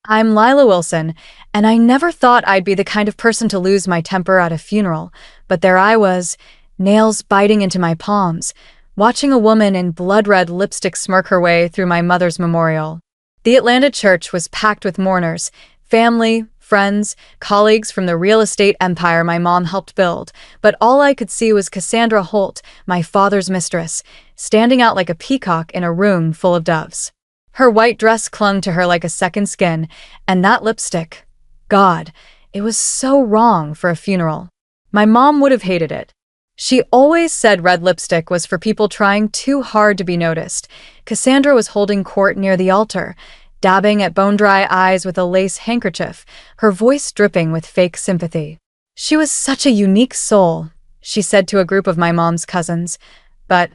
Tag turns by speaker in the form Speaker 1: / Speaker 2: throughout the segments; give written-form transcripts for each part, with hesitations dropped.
Speaker 1: I'm Lila Wilson, and I never thought I'd be the kind of person to lose my temper at a funeral, but there I was, nails biting into my palms, watching a woman in blood-red lipstick smirk her way through my mother's memorial. The Atlanta church was packed with mourners, family, friends, colleagues from the real estate empire my mom helped build, but all I could see was Cassandra Holt, my father's mistress, standing out like a peacock in a room full of doves. Her white dress clung to her like a second skin, and that lipstick, God, it was so wrong for a funeral. My mom would have hated it. She always said red lipstick was for people trying too hard to be noticed. Cassandra was holding court near the altar, dabbing at bone-dry eyes with a lace handkerchief, her voice dripping with fake sympathy. She was such a unique soul, she said to a group of my mom's cousins, but,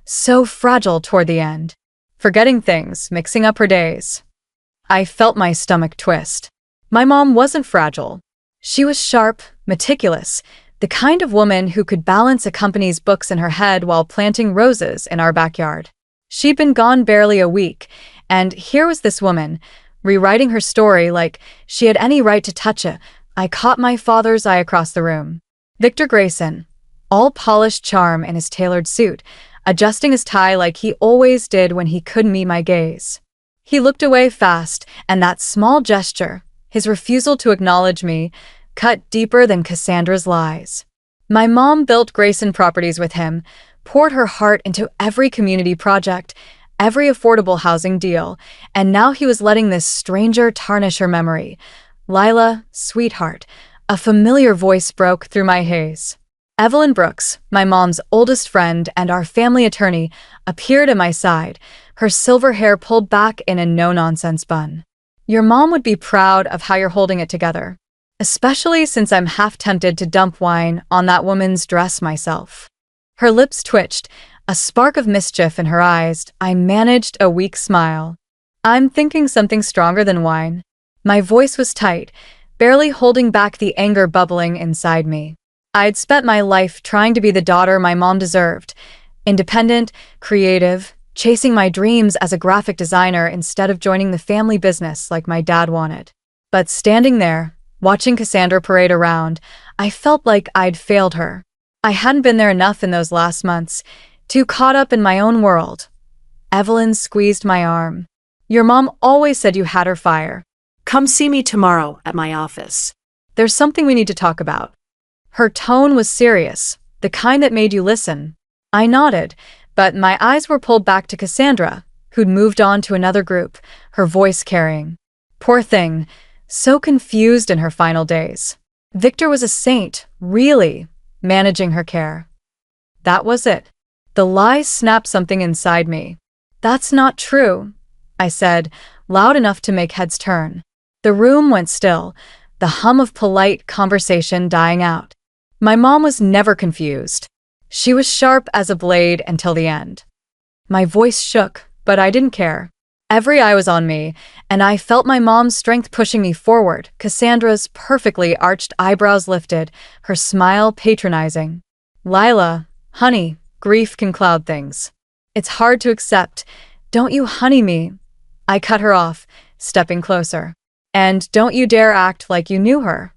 Speaker 1: so fragile toward the end. Forgetting things, mixing up her days. I felt my stomach twist. My mom wasn't fragile. She was sharp, meticulous, the kind of woman who could balance a company's books in her head while planting roses in our backyard. She'd been gone barely a week, and here was this woman, rewriting her story like she had any right to touch it. I caught my father's eye across the room. Victor Grayson, all polished charm in his tailored suit, adjusting his tie like he always did when he couldn't meet my gaze. He looked away fast, and that small gesture, his refusal to acknowledge me, cut deeper than Cassandra's lies. My mom built Grayson Properties with him, poured her heart into every community project, every affordable housing deal, and now he was letting this stranger tarnish her memory. Lila, sweetheart, a familiar voice broke through my haze. Evelyn Brooks, my mom's oldest friend and our family attorney, appeared at my side, her silver hair pulled back in a no-nonsense bun. Your mom would be proud of how you're holding it together, especially since I'm half tempted to dump wine on that woman's dress myself. Her lips twitched, a spark of mischief in her eyes. I managed a weak smile. I'm thinking something stronger than wine. My voice was tight, barely holding back the anger bubbling inside me. I'd spent my life trying to be the daughter my mom deserved, independent, creative, chasing my dreams as a graphic designer instead of joining the family business like my dad wanted. But standing there, watching Cassandra parade around, I felt like I'd failed her. I hadn't been there enough in those last months, too caught up in my own world. Evelyn squeezed my arm. Your mom always said you had her fire.
Speaker 2: Come see me tomorrow at my office.
Speaker 1: There's something we need to talk about. Her tone was serious, the kind that made you listen. I nodded, but my eyes were pulled back to Cassandra, who'd moved on to another group, her voice carrying. Poor thing, so confused in her final days. Victor was a saint, really, managing her care. That was it. The lie snapped something inside me. That's not true, I said, loud enough to make heads turn. The room went still, the hum of polite conversation dying out. My mom was never confused. She was sharp as a blade until the end. My voice shook, but I didn't care. Every eye was on me, and I felt my mom's strength pushing me forward, Cassandra's perfectly arched eyebrows lifted, her smile patronizing. Lila, honey, grief can cloud things. It's hard to accept. Don't you honey me. I cut her off, stepping closer. And don't you dare act like you knew her.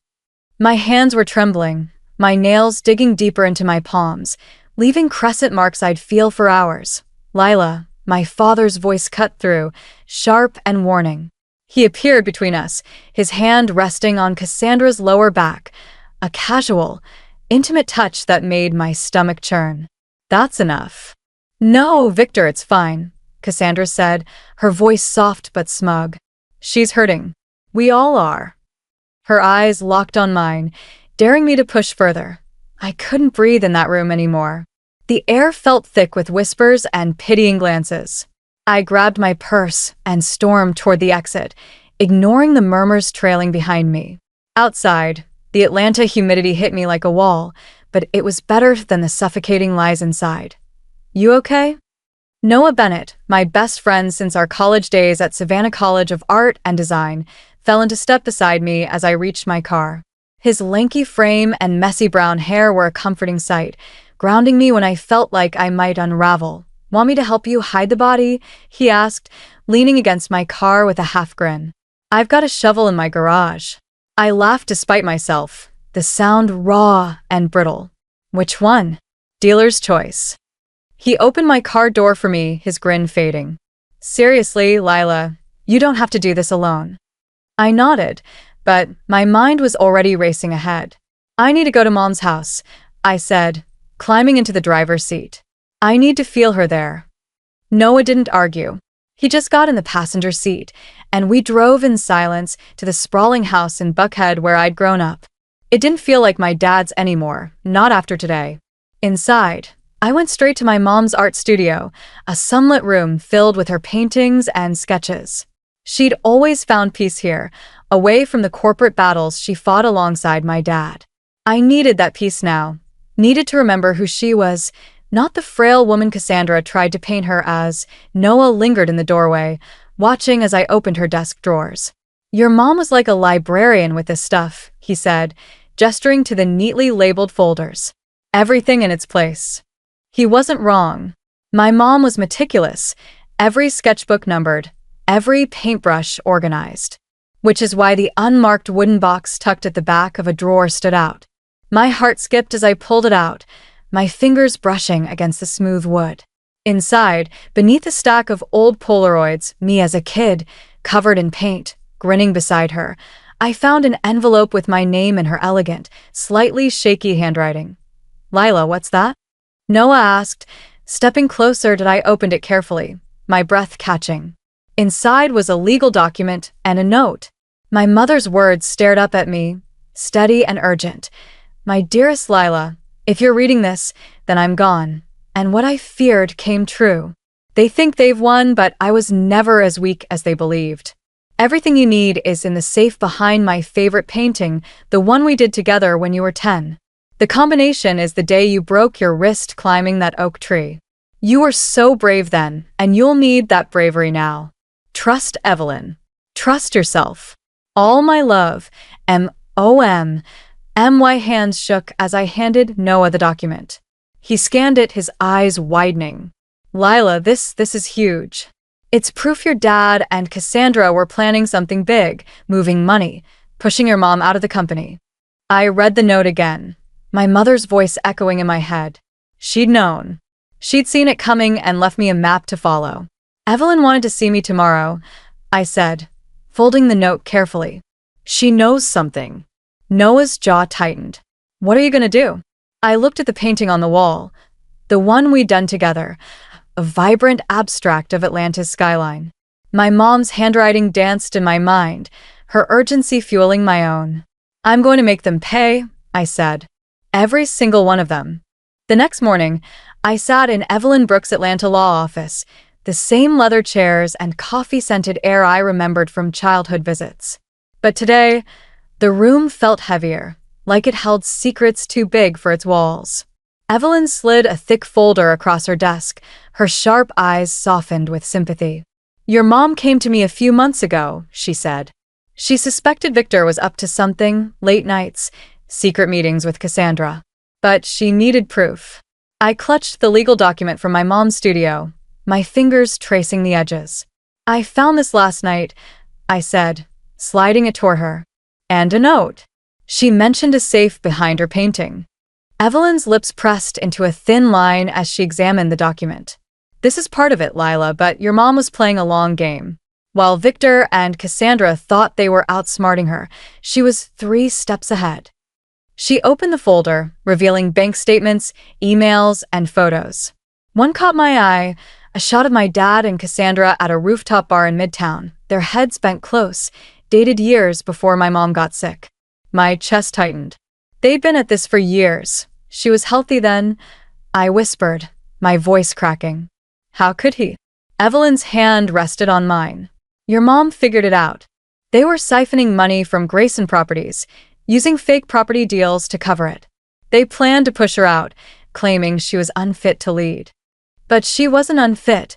Speaker 1: My hands were trembling, my nails digging deeper into my palms, leaving crescent marks I'd feel for hours. Lila, my father's voice cut through, sharp and warning. He appeared between us, his hand resting on Cassandra's lower back, a casual, intimate touch that made my stomach churn. That's enough. No, Victor, it's fine, Cassandra said, her voice soft but smug. She's hurting. We all are. Her eyes locked on mine, daring me to push further. I couldn't breathe in that room anymore. The air felt thick with whispers and pitying glances. I grabbed my purse and stormed toward the exit, ignoring the murmurs trailing behind me. Outside, the Atlanta humidity hit me like a wall, but it was better than the suffocating lies inside. You okay? Noah Bennett, my best friend since our college days at Savannah College of Art and Design, fell into step beside me as I reached my car. His lanky frame and messy brown hair were a comforting sight, grounding me when I felt like I might unravel. Want me to help you hide the body? He asked, leaning against my car with a half grin. I've got a shovel in my garage. I laughed despite myself, the sound raw and brittle. Which one? Dealer's choice. He opened my car door for me, his grin fading. Seriously, Lila, you don't have to do this alone. I nodded, but my mind was already racing ahead. I need to go to Mom's house, I said, climbing into the driver's seat. I need to feel her there. Noah didn't argue. He just got in the passenger seat, and we drove in silence to the sprawling house in Buckhead where I'd grown up. It didn't feel like my dad's anymore, not after today. Inside, I went straight to my mom's art studio, a sunlit room filled with her paintings and sketches. She'd always found peace here, away from the corporate battles she fought alongside my dad. I needed that peace now, needed to remember who she was, not the frail woman Cassandra tried to paint her as. Noah lingered in the doorway, watching as I opened her desk drawers. Your mom was like a librarian with this stuff, he said, gesturing to the neatly labeled folders. Everything in its place. He wasn't wrong. My mom was meticulous, every sketchbook numbered, every paintbrush organized. Which is why the unmarked wooden box tucked at the back of a drawer stood out. My heart skipped as I pulled it out, my fingers brushing against the smooth wood. Inside, beneath a stack of old Polaroids, me as a kid, covered in paint, grinning beside her, I found an envelope with my name in her elegant, slightly shaky handwriting. Lila, what's that? Noah asked, stepping closer. I opened it carefully, my breath catching. Inside was a legal document and a note. My mother's words stared up at me, steady and urgent. My dearest Lila, if you're reading this, then I'm gone. And what I feared came true. They think they've won, but I was never as weak as they believed. Everything you need is in the safe behind my favorite painting, the one we did together when you were 10. The combination is the day you broke your wrist climbing that oak tree. You were so brave then, and you'll need that bravery now. Trust Evelyn. Trust yourself. All my love, M.O.M. My hands shook as I handed Noah the document. He scanned it, his eyes widening. Lila, this is huge. It's proof your dad and Cassandra were planning something big, moving money, pushing your mom out of the company. I read the note again, my mother's voice echoing in my head. She'd known. She'd seen it coming and left me a map to follow. Evelyn wanted to see me tomorrow, I said, folding the note carefully. She knows something. Noah's jaw tightened. What are you going to do? I looked at the painting on the wall, the one we'd done together, a vibrant abstract of Atlanta's skyline. My mom's handwriting danced in my mind, her urgency fueling my own. I'm going to make them pay, I said. Every single one of them. The next morning, I sat in Evelyn Brooks' Atlanta law office, the same leather chairs and coffee-scented air I remembered from childhood visits. But today, the room felt heavier, like it held secrets too big for its walls. Evelyn slid a thick folder across her desk, her sharp eyes softened with sympathy. Your mom came to me a few months ago, she said. She suspected Victor was up to something, late nights, secret meetings with Cassandra. But she needed proof. I clutched the legal document from my mom's studio, my fingers tracing the edges. I found this last night, I said, sliding it toward her. And a note. She mentioned a safe behind her painting. Evelyn's lips pressed into a thin line as she examined the document. This is part of it, Lila, but your mom was playing a long game. While Victor and Cassandra thought they were outsmarting her, she was 3 steps ahead. She opened the folder, revealing bank statements, emails, and photos. One caught my eye, a shot of my dad and Cassandra at a rooftop bar in Midtown, their heads bent close, dated years before my mom got sick. My chest tightened. They'd been at this for years. She was healthy then, I whispered, my voice cracking. How could he? Evelyn's hand rested on mine. Your mom figured it out. They were siphoning money from Grayson Properties, using fake property deals to cover it. They planned to push her out, claiming she was unfit to lead. But she wasn't unfit,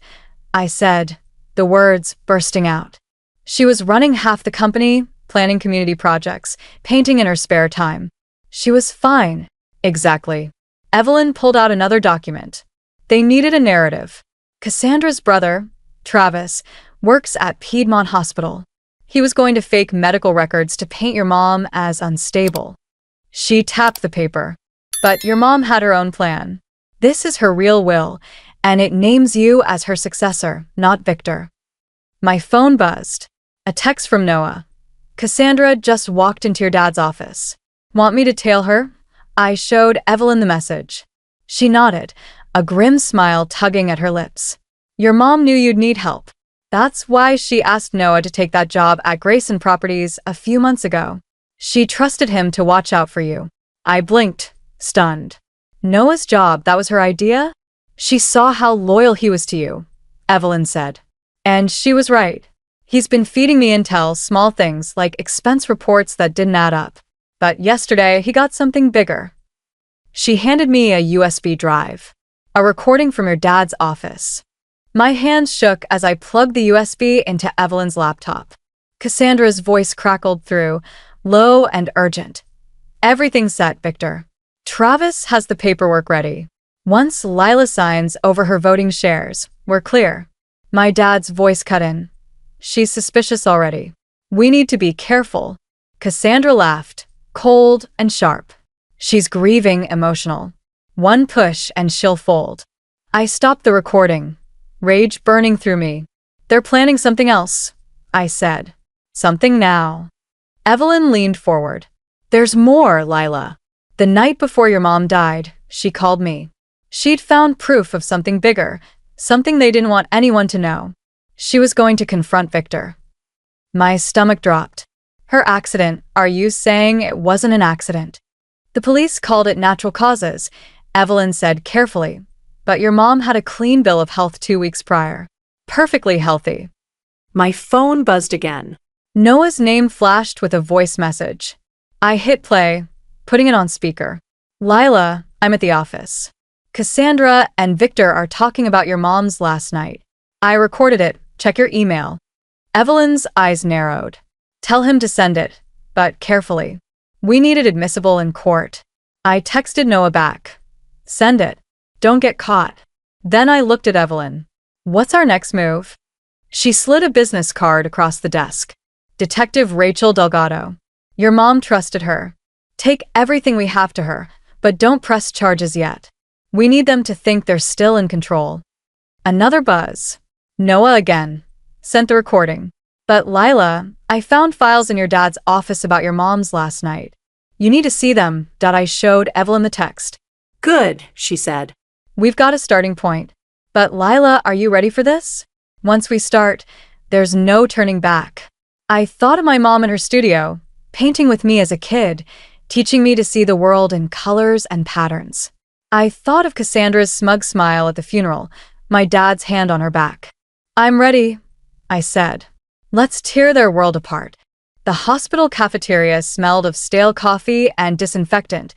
Speaker 1: I said, the words bursting out. She was running half the company, planning community projects, painting in her spare time. She was fine. Exactly. Evelyn pulled out another document. They needed a narrative. Cassandra's brother, Travis, works at Piedmont Hospital. He was going to fake medical records to paint your mom as unstable. She tapped the paper. But your mom had her own plan. This is her real will, and it names you as her successor, not Victor. My phone buzzed. A text from Noah. Cassandra just walked into your dad's office. Want me to tail her? I showed Evelyn the message. She nodded, a grim smile tugging at her lips. Your mom knew you'd need help. That's why she asked Noah to take that job at Grayson Properties a few months ago. She trusted him to watch out for you. I blinked, stunned. Noah's job, that was her idea? She saw how loyal he was to you, Evelyn said. And she was right. He's been feeding me intel, small things like expense reports that didn't add up. But yesterday, he got something bigger. She handed me a USB drive, a recording from your dad's office. My hands shook as I plugged the USB into Evelyn's laptop. Cassandra's voice crackled through, low and urgent. Everything's set, Victor. Travis has the paperwork ready. Once Lila signs over her voting shares, we're clear. My dad's voice cut in. She's suspicious already. We need to be careful. Cassandra laughed, cold and sharp. She's grieving emotional. One push and she'll fold. I stopped the recording, rage burning through me. They're planning something else, I said. Something now. Evelyn leaned forward. There's more, Lila. The night before your mom died, she called me. She'd found proof of something bigger, something they didn't want anyone to know. She was going to confront Victor. My stomach dropped. Her accident, are you saying it wasn't an accident? The police called it natural causes, Evelyn said carefully. But your mom had a clean bill of health 2 weeks prior. Perfectly healthy.
Speaker 2: My phone buzzed again.
Speaker 1: Noah's name flashed with a voice message. I hit play, putting it on speaker. Lila, I'm at the office. Cassandra and Victor are talking about your mom's last night. I recorded it. Check your email. Evelyn's eyes narrowed. Tell him to send it, but carefully. We need it admissible in court. I texted Noah back. Send it. Don't get caught. Then I looked at Evelyn. What's our next move? She slid a business card across the desk. Detective Rachel Delgado. Your mom trusted her. Take everything we have to her, but don't press charges yet. We need them to think they're still in control. Another buzz. Noah again. Sent the recording. But Lila, I found files in your dad's office about your mom's last night. You need to see them. I showed Evelyn the text.
Speaker 2: Good, she said.
Speaker 1: We've got a starting point. But Lila, are you ready for this? Once we start, there's no turning back. I thought of my mom in her studio, painting with me as a kid, teaching me to see the world in colors and patterns. I thought of Cassandra's smug smile at the funeral, my dad's hand on her back. I'm ready, I said. Let's tear their world apart. The hospital cafeteria smelled of stale coffee and disinfectant,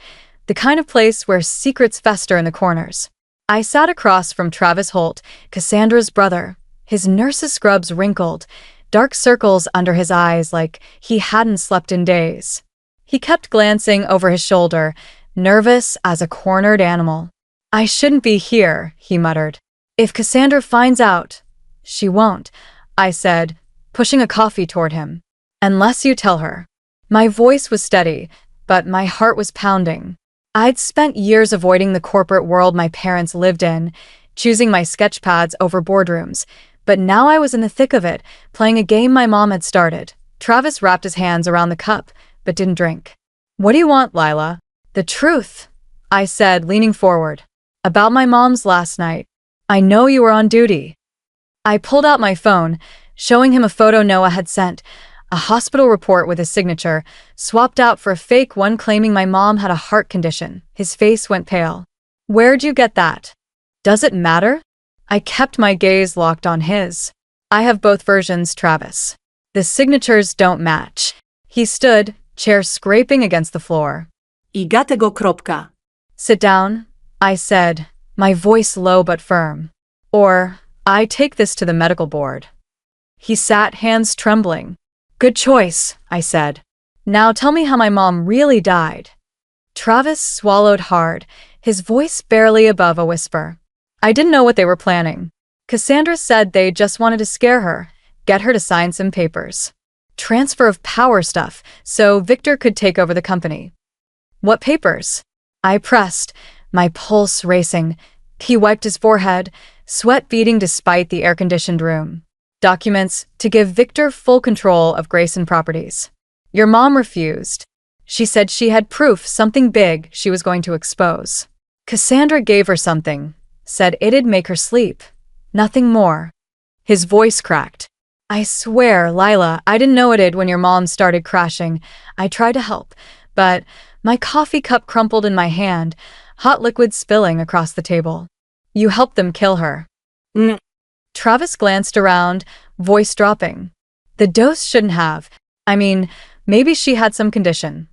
Speaker 1: the kind of place where secrets fester in the corners. I sat across from Travis Holt, Cassandra's brother, his nurse's scrubs wrinkled, dark circles under his eyes like he hadn't slept in days. He kept glancing over his shoulder, nervous as a cornered animal. I shouldn't be here, he muttered. If Cassandra finds out, she won't, I said, pushing a coffee toward him. Unless you tell her. My voice was steady, but my heart was pounding. I'd spent years avoiding the corporate world my parents lived in, choosing my sketch pads over boardrooms, but now I was in the thick of it, playing a game my mom had started. Travis wrapped his hands around the cup, but didn't drink. What do you want, Lila? The truth, I said, leaning forward. About my mom's last night. I know you were on duty. I pulled out my phone, showing him a photo Noah had sent, a hospital report with his signature, swapped out for a fake one claiming my mom had a heart condition. His face went pale. Where'd you get that? Does it matter? I kept my gaze locked on his. I have both versions, Travis. The signatures don't match. He stood, chair scraping against the floor.
Speaker 2: I tego kropka.
Speaker 1: Sit down, I said, my voice low but firm. Or, I take this to the medical board. He sat, hands trembling. Good choice, I said. Now tell me how my mom really died. Travis swallowed hard, his voice barely above a whisper. I didn't know what they were planning. Cassandra said they just wanted to scare her, get her to sign some papers. Transfer of power stuff, so Victor could take over the company. What papers? I pressed, my pulse racing. He wiped his forehead, sweat beading despite the air-conditioned room. Documents to give Victor full control of Grayson Properties. Your mom refused. She said she had proof, something big she was going to expose. Cassandra gave her something, said it'd make her sleep. Nothing more. His voice cracked. I swear, Lila, I didn't know it'd when your mom started crashing. I tried to help, but my coffee cup crumpled in my hand, hot liquid spilling across the table. You helped them kill her. Travis glanced around, voice dropping. The dose shouldn't have. I mean, maybe she had some condition.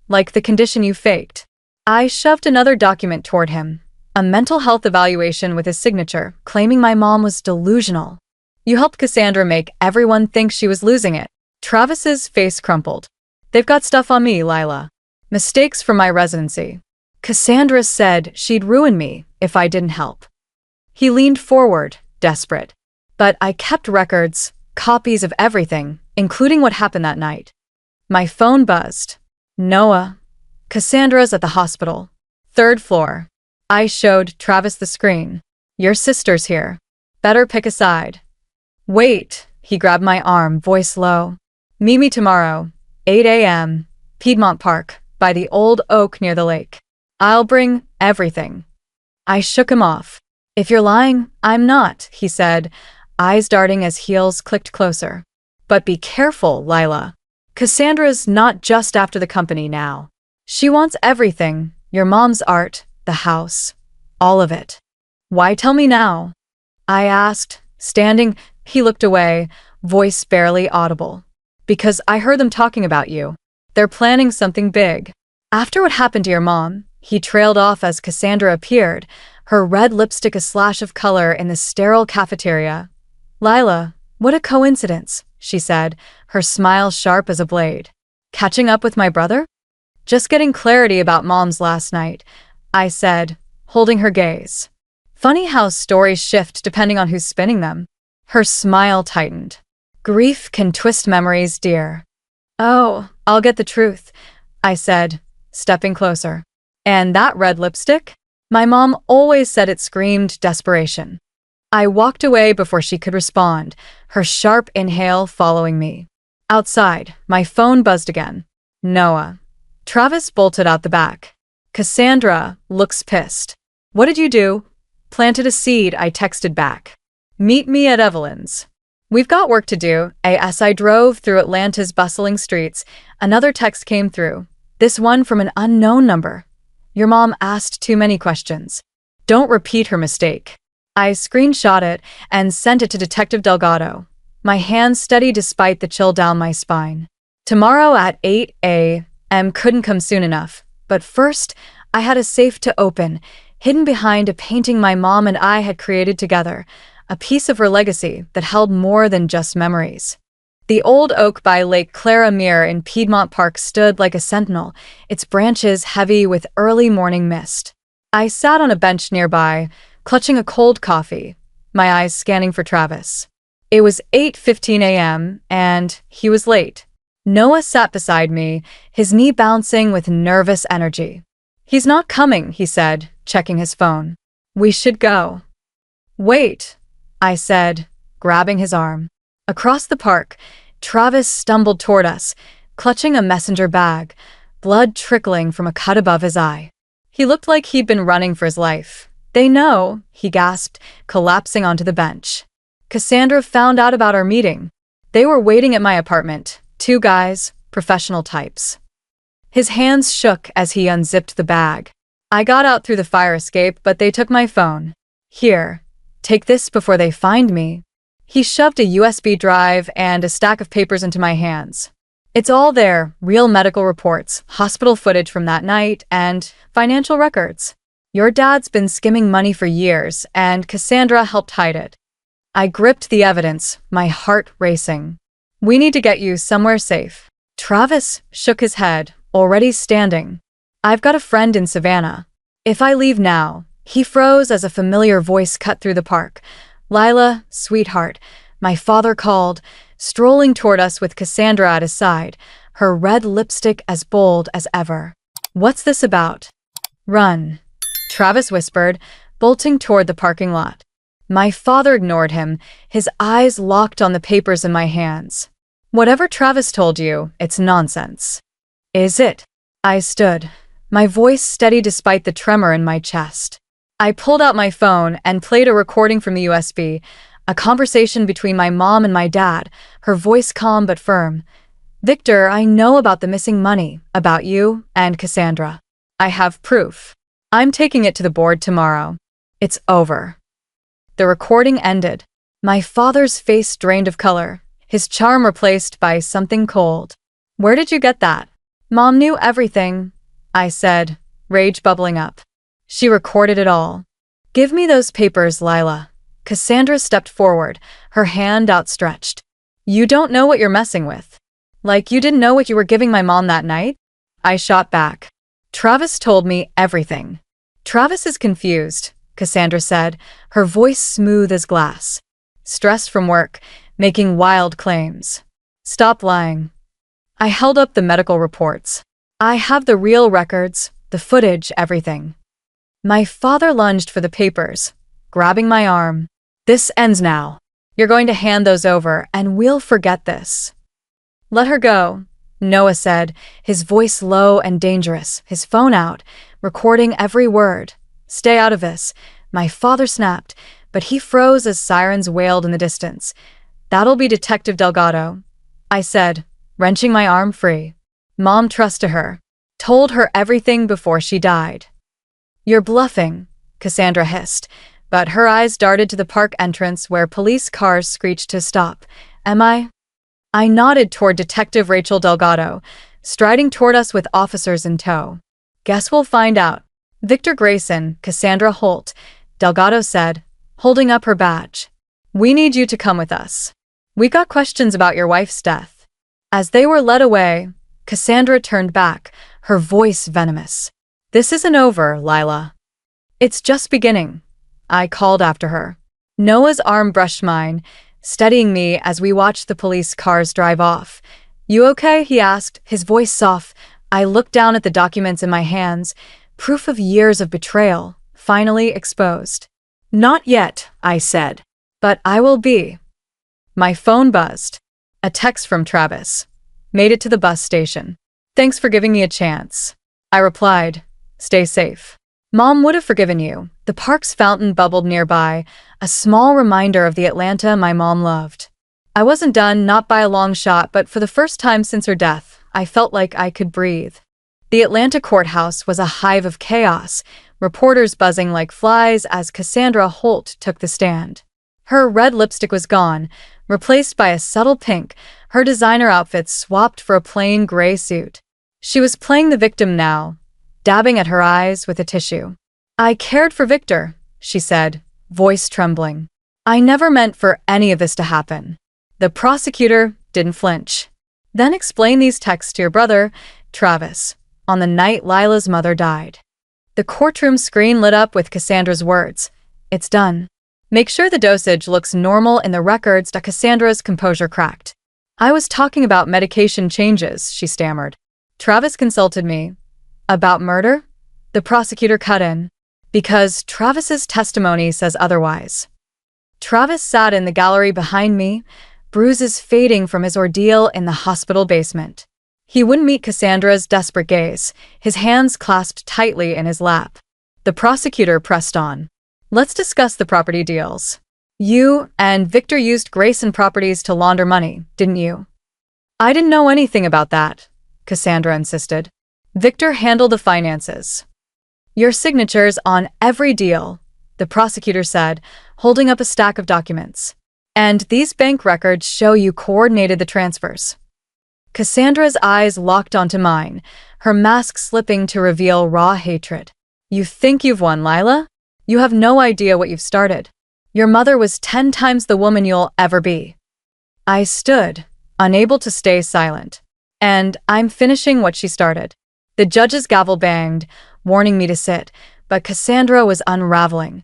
Speaker 1: Like the condition you faked. I shoved another document toward him. A mental health evaluation with his signature, claiming my mom was delusional. You helped Cassandra make everyone think she was losing it. Travis's face crumpled. They've got stuff on me, Lila. Mistakes from my residency. Cassandra said she'd ruin me if I didn't help. He leaned forward, desperate. But I kept records, copies of everything, including what happened that night. My phone buzzed. Noah. Cassandra's at the hospital. 3rd floor. I showed Travis the screen. Your sister's here. Better pick a side. Wait, he grabbed my arm, voice low. Meet me tomorrow, 8 a.m., Piedmont Park, by the old oak near the lake. I'll bring everything. I shook him off. If you're lying, I'm not, he said, eyes darting as heels clicked closer. But be careful, Lila. Cassandra's not just after the company now. She wants everything, your mom's art, the house, all of it. Why tell me now? I asked, standing. He looked away, voice barely audible. Because I heard them talking about you. They're planning something big. After what happened to your mom, he trailed off as Cassandra appeared, her red lipstick a slash of color in the sterile cafeteria. Lila, what a coincidence, she said, her smile sharp as a blade. Catching up with my brother? Just getting clarity about mom's last night, I said, holding her gaze. Funny how stories shift depending on who's spinning them. Her smile tightened. Grief can twist memories, dear. Oh, I'll get the truth, I said, stepping closer. And that red lipstick? My mom always said it screamed desperation. I walked away before she could respond, her sharp inhale following me. Outside, my phone buzzed again. Noah. Travis bolted out the back. Cassandra looks pissed. What did you do? Planted a seed, I texted back. Meet me at Evelyn's. We've got work to do. As I drove through Atlanta's bustling streets, another text came through. This one from an unknown number. Your mom asked too many questions. Don't repeat her mistake. I screenshot it and sent it to Detective Delgado. My hands steady despite the chill down my spine. Tomorrow at 8 a.m. couldn't come soon enough. But first, I had a safe to open, hidden behind a painting my mom and I had created together. A piece of her legacy that held more than just memories. The old oak by Lake Clara Mere in Piedmont Park stood like a sentinel, its branches heavy with early morning mist. I sat on a bench nearby, clutching a cold coffee, my eyes scanning for Travis. It was 8:15 a.m., and he was late. Noah sat beside me, his knee bouncing with nervous energy. He's not coming, he said, checking his phone. We should go. Wait, I said, grabbing his arm. Across the park, Travis stumbled toward us, clutching a messenger bag, blood trickling from a cut above his eye. He looked like he'd been running for his life. They know, he gasped, collapsing onto the bench. Cassandra found out about our meeting. They were waiting at my apartment, 2 guys, professional types. His hands shook as he unzipped the bag. I got out through the fire escape, but they took my phone. Here. Take this before they find me. He shoved a USB drive and a stack of papers into my hands. It's all there, real medical reports, hospital footage from that night, and financial records. Your dad's been skimming money for years, and Cassandra helped hide it. I gripped the evidence, my heart racing. We need to get you somewhere safe. Travis shook his head, already standing. I've got a friend in Savannah. If I leave now, he froze as a familiar voice cut through the park. Lila, sweetheart, my father called. strolling toward us with Cassandra at his side, her red lipstick as bold as ever. "What's this about?" "Run," Travis whispered, bolting toward the parking lot. My father ignored him, his eyes locked on the papers in my hands. "Whatever Travis told you, it's nonsense." "Is it?" I stood, my voice steady despite the tremor in my chest. I pulled out my phone and played a recording from the USB, a conversation between my mom and my dad, her voice calm but firm. "Victor, I know about the missing money, about you and Cassandra. I have proof. I'm taking it to the board tomorrow. It's over." The recording ended. My father's face drained of color, his charm replaced by something cold. "Where did you get that?" "Mom knew everything," I said, rage bubbling up. "She recorded it all." "Give me those papers, Lila." Cassandra stepped forward, her hand outstretched. "You don't know what you're messing with. Like you didn't know what you were giving my mom that night?" I shot back. "Travis told me everything." "Travis is confused," Cassandra said, her voice smooth as glass. "Stressed from work, making wild claims. Stop lying." I held up the medical reports. "I have the real records, the footage, everything." My father lunged for the papers, grabbing my arm. "This ends now. You're going to hand those over, and we'll forget this." "Let her go," Noah said, his voice low and dangerous, his phone out, recording every word. "Stay out of this." My father snapped, but he froze as sirens wailed in the distance. "That'll be Detective Delgado," I said, wrenching my arm free. "Mom trusted her. Told her everything before she died." "You're bluffing," Cassandra hissed, but her eyes darted to the park entrance where police cars screeched to stop. "Am I?" I nodded toward Detective Rachel Delgado, striding toward us with officers in tow. "Guess we'll find out." "Victor Grayson, Cassandra Holt," Delgado said, holding up her badge. "We need you to come with us. We got questions about your wife's death." As they were led away, Cassandra turned back, her voice venomous. "This isn't over, Lila. It's just beginning," I called after her. Noah's arm brushed mine, steadying me as we watched the police cars drive off. "You okay?" he asked, his voice soft. I looked down at the documents in my hands, proof of years of betrayal, finally exposed. "Not yet," I said. "But I will be." My phone buzzed. A text from Travis. "Made it to the bus station. Thanks for giving me a chance." I replied, "Stay safe." "Mom would have forgiven you." The park's fountain bubbled nearby, a small reminder of the Atlanta my mom loved. I wasn't done, not by a long shot, but for the first time since her death, I felt like I could breathe. The Atlanta courthouse was a hive of chaos, reporters buzzing like flies as Cassandra Holt took the stand. Her red lipstick was gone, replaced by a subtle pink, her designer outfit swapped for a plain gray suit. She was playing the victim now, dabbing at her eyes with a tissue. "I cared for Victor," she said, voice trembling. "I never meant for any of this to happen." The prosecutor didn't flinch. "Then explain these texts to your brother, Travis, on the night Lila's mother died." The courtroom screen lit up with Cassandra's words. "It's done. Make sure the dosage looks normal in the records." Cassandra's composure cracked. "I was talking about medication changes," she stammered. "Travis consulted me." "About murder?" The prosecutor cut in. "Because Travis's testimony says otherwise." Travis sat in the gallery behind me, bruises fading from his ordeal in the hospital basement. He wouldn't meet Cassandra's desperate gaze, his hands clasped tightly in his lap. The prosecutor pressed on. "Let's discuss the property deals. You and Victor used Grayson Properties to launder money, didn't you?" "I didn't know anything about that," Cassandra insisted. "Victor handled the finances." "Your signatures on every deal," the prosecutor said, holding up a stack of documents. "And these bank records show you coordinated the transfers." Cassandra's eyes locked onto mine, her mask slipping to reveal raw hatred. "You think you've won, Lila? You have no idea what you've started. Your mother was 10 times the woman you'll ever be." I stood, unable to stay silent. "And I'm finishing what she started." The judge's gavel banged, warning me to sit, but Cassandra was unraveling.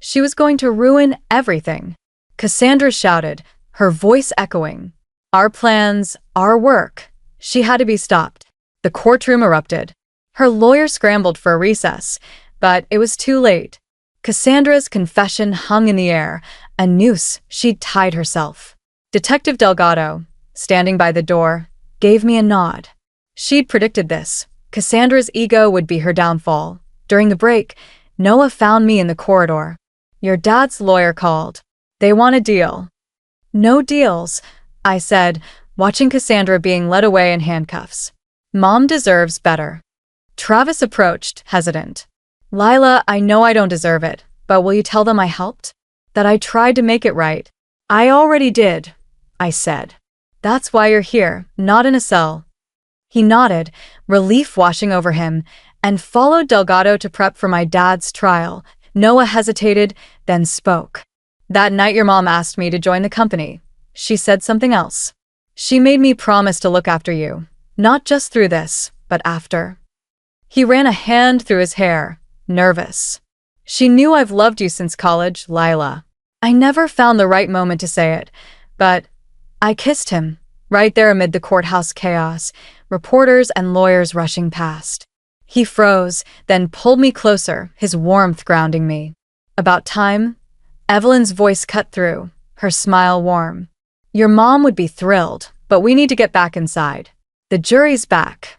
Speaker 1: She was going to ruin everything. Cassandra shouted, her voice echoing. Our plans, our work. She had to be stopped. The courtroom erupted. Her lawyer scrambled for a recess, but it was too late. Cassandra's confession hung in the air, a noose she'd tied herself. Detective Delgado, standing by the door, gave me a nod. She'd predicted this. Cassandra's ego would be her downfall. During the break, Noah found me in the corridor. Your dad's lawyer called. They want a deal. No deals, I said, watching Cassandra being led away in handcuffs. Mom deserves better. Travis approached, hesitant. Lila, I know I don't deserve it, but will you tell them I helped? That I tried to make it right? I already did, I said. That's why you're here, not in a cell. He nodded, relief washing over him, and followed Delgado to prep for my dad's trial. Noah hesitated, then spoke. That night your mom asked me to join the company. She said something else. She made me promise to look after you, not just through this, but after. He ran a hand through his hair, nervous. She knew I've loved you since college, Lila. I never found the right moment to say it, but I kissed him, right there amid the courthouse chaos, reporters and lawyers rushing past. He froze, then pulled me closer, his warmth grounding me. About time, Evelyn's voice cut through, her smile warm. Your mom would be thrilled, but we need to get back inside. The jury's back.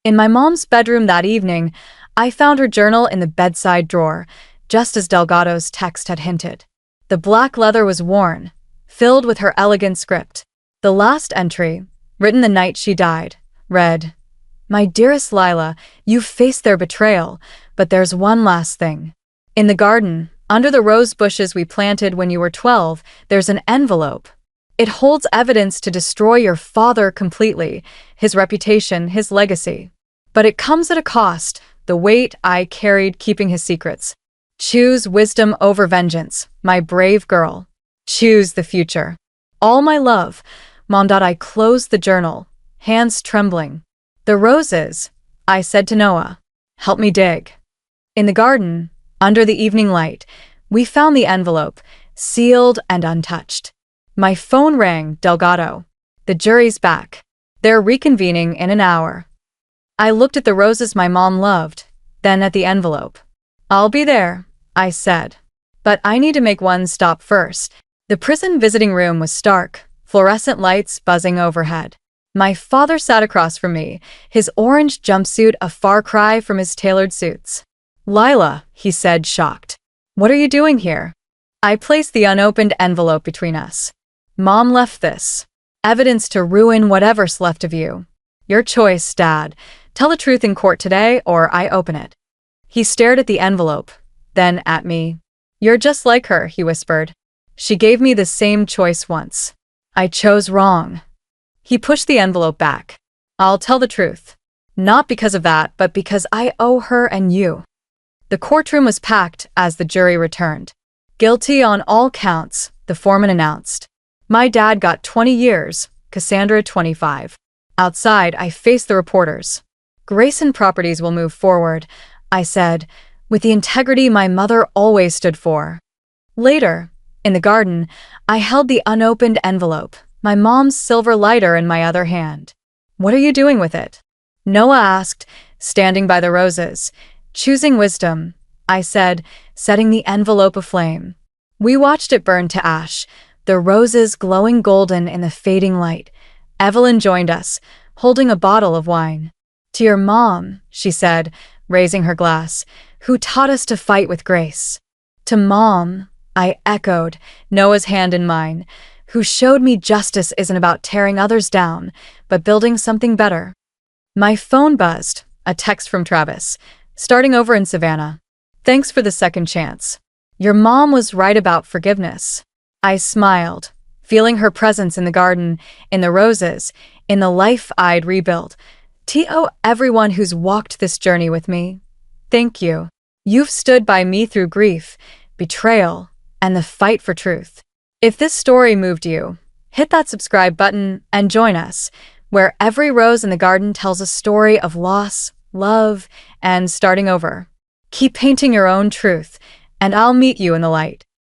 Speaker 1: In my mom's bedroom that evening, I found her journal in the bedside drawer, just as Delgado's text had hinted. The black leather was worn, filled with her elegant script. The last entry, written the night she died, read, My dearest Lila, you've faced their betrayal, but there's one last thing. In the garden, under the rose bushes we planted when you were 12, there's an envelope. It holds evidence to destroy your father completely, his reputation, his legacy. But it comes at a cost, the weight I carried keeping his secrets. Choose wisdom over vengeance, my brave girl. Choose the future. All my love, Mom. I closed the journal, hands trembling. The roses, I said to Noah. Help me dig. In the garden, under the evening light, we found the envelope, sealed and untouched. My phone rang, Delgado. The jury's back. They're reconvening in an hour. I looked at the roses my mom loved, then at the envelope. I'll be there, I said. But I need to make one stop first. The prison visiting room was stark, fluorescent lights buzzing overhead. My father sat across from me, his orange jumpsuit a far cry from his tailored suits. Lila, he said, shocked. What are you doing here? I placed the unopened envelope between us. Mom left this. Evidence to ruin whatever's left of you. Your choice, Dad. Tell the truth in court today or I open it. He stared at the envelope, then at me. You're just like her, he whispered. She gave me the same choice once. I chose wrong. He pushed the envelope back. I'll tell the truth. Not because of that, but because I owe her and you. The courtroom was packed as the jury returned. Guilty on all counts, the foreman announced. My dad got 20 years, Cassandra 25. Outside, I faced the reporters. Grayson Properties will move forward, I said, with the integrity my mother always stood for. Later, in the garden, I held the unopened envelope, my mom's silver lighter in my other hand. What are you doing with it? Noah asked, standing by the roses. Choosing wisdom, I said, setting the envelope aflame. We watched it burn to ash, the roses glowing golden in the fading light. Evelyn joined us, holding a bottle of wine. To your mom, she said, raising her glass, who taught us to fight with grace. To Mom, I echoed, Noah's hand in mine, who showed me justice isn't about tearing others down, but building something better. My phone buzzed, a text from Travis, starting over in Savannah. Thanks for the second chance. Your mom was right about forgiveness. I smiled, feeling her presence in the garden, in the roses, in the life I'd rebuilt. To everyone who's walked this journey with me, thank you. You've stood by me through grief, betrayal, and the fight for truth. If this story moved you, hit that subscribe button and join us, where every rose in the garden tells a story of loss, love, and starting over. Keep painting your own truth, and I'll meet you in the light.